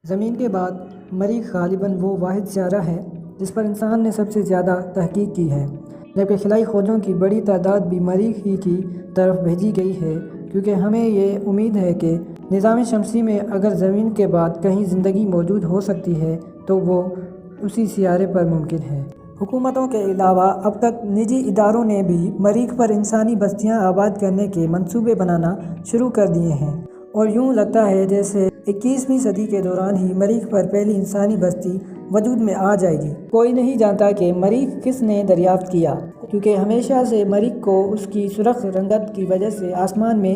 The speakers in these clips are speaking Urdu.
زمین کے بعد مریخ غالباً وہ واحد سیارہ ہے جس پر انسان نے سب سے زیادہ تحقیق کی ہے، جبکہ خلائی کھوجوں کی بڑی تعداد بھی مریخ ہی کی طرف بھیجی گئی ہے، کیونکہ ہمیں یہ امید ہے کہ نظام شمسی میں اگر زمین کے بعد کہیں زندگی موجود ہو سکتی ہے تو وہ اسی سیارے پر ممکن ہے۔ حکومتوں کے علاوہ اب تک نجی اداروں نے بھی مریخ پر انسانی بستیاں آباد کرنے کے منصوبے بنانا شروع کر دیے ہیں، اور یوں لگتا ہے جیسے 21ویں صدی کے دوران ہی مریخ پر پہلی انسانی بستی وجود میں آ جائے گی۔ کوئی نہیں جانتا کہ مریخ کس نے دریافت کیا، کیونکہ ہمیشہ سے مریخ کو اس کی سرخ رنگت کی وجہ سے آسمان میں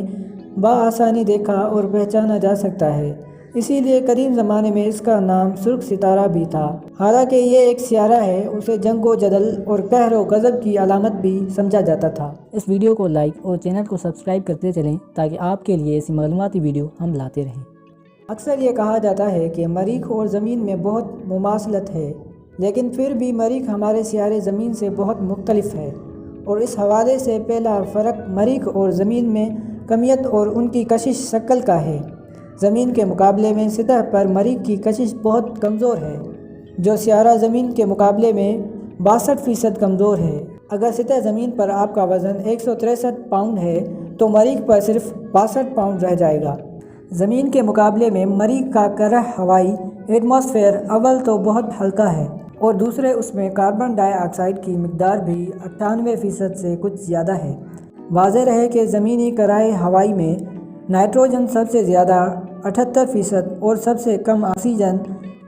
بآسانی دیکھا اور پہچانا جا سکتا ہے، اسی لیے قدیم زمانے میں اس کا نام سرخ ستارہ بھی تھا۔ حالانکہ یہ ایک سیارہ ہے، اسے جنگ و جدل اور قہر و غضب کی علامت بھی سمجھا جاتا تھا۔ اس ویڈیو کو لائک اور چینل کو سبسکرائب کرتے چلیں تاکہ آپ کے لیے ایسی معلوماتی ویڈیو ہم لاتے رہیں۔ اکثر یہ کہا جاتا ہے کہ مریخ اور زمین میں بہت مماثلت ہے، لیکن پھر بھی مریخ ہمارے سیارے زمین سے بہت مختلف ہے، اور اس حوالے سے پہلا فرق مریخ اور زمین میں کمیت اور ان کی کشش شکل کا ہے۔ زمین کے مقابلے میں سطح پر مریخ کی کشش بہت کمزور ہے، جو سیارہ زمین کے مقابلے میں 62% کمزور ہے۔ اگر سطح زمین پر آپ کا وزن 163 پاؤنڈ ہے تو مریخ پر صرف 62 پاؤنڈ رہ جائے گا۔ زمین کے مقابلے میں مریخ کا کرہ ہوائی ایٹماسفیئر اول تو بہت ہلکا ہے، اور دوسرے اس میں کاربن ڈائی آکسائیڈ کی مقدار بھی 98% سے کچھ زیادہ ہے۔ واضح رہے کہ زمینی کرۂ ہوائی میں نائٹروجن سب سے زیادہ 78% اور سب سے کم آکسیجن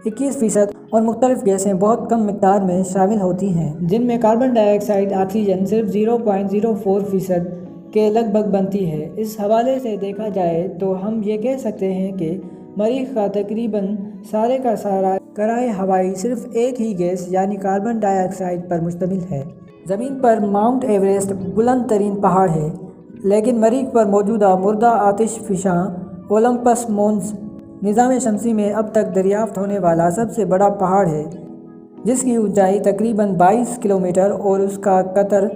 21% اور مختلف گیسیں بہت کم مقدار میں شامل ہوتی ہیں، جن میں کاربن ڈائی آکسائیڈ آکسیجن صرف 0.04% کے لگ بھگ بنتی ہے۔ اس حوالے سے دیکھا جائے تو ہم یہ کہہ سکتے ہیں کہ مریخ کا تقریباً سارے کا سارا کرۂ ہوائی صرف ایک ہی گیس یعنی کاربن ڈائی آکسائیڈ پر مشتمل ہے۔ زمین پر ماؤنٹ ایوریسٹ بلند ترین پہاڑ ہے، لیکن مریخ پر موجودہ مردہ آتش فشاں اولمپس مونز نظام شمسی میں اب تک دریافت ہونے والا سب سے بڑا پہاڑ ہے، جس کی اونچائی تقریباً 22 کلومیٹر اور اس کا قطر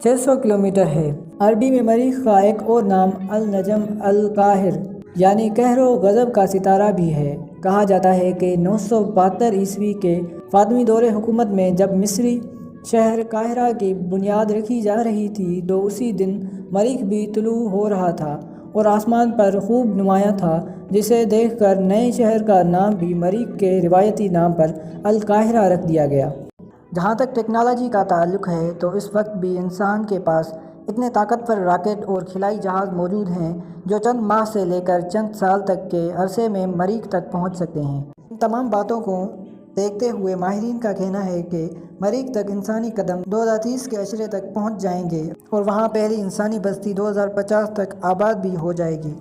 600 کلومیٹر ہے۔ عربی میں مریخ کا ایک اور نام النجم القاہر یعنی قہر و غضب کا ستارہ بھی ہے۔ کہا جاتا ہے کہ 972 عیسوی کے فاطمی دور حکومت میں جب مصری شہر قاہرہ کی بنیاد رکھی جا رہی تھی تو اسی دن مریخ بھی طلوع ہو رہا تھا اور آسمان پر خوب نمایاں تھا، جسے دیکھ کر نئے شہر کا نام بھی مریخ کے روایتی نام پر القاہرہ رکھ دیا گیا۔ جہاں تک ٹیکنالوجی کا تعلق ہے تو اس وقت بھی انسان کے پاس اتنے طاقتور راکٹ اور خلائی جہاز موجود ہیں جو چند ماہ سے لے کر چند سال تک کے عرصے میں مریخ تک پہنچ سکتے ہیں۔ ان تمام باتوں کو دیکھتے ہوئے ماہرین کا کہنا ہے کہ مریخ تک انسانی قدم 2030 کے عشرے تک پہنچ جائیں گے، اور وہاں پہلی انسانی بستی 2050 تک آباد بھی ہو جائے گی۔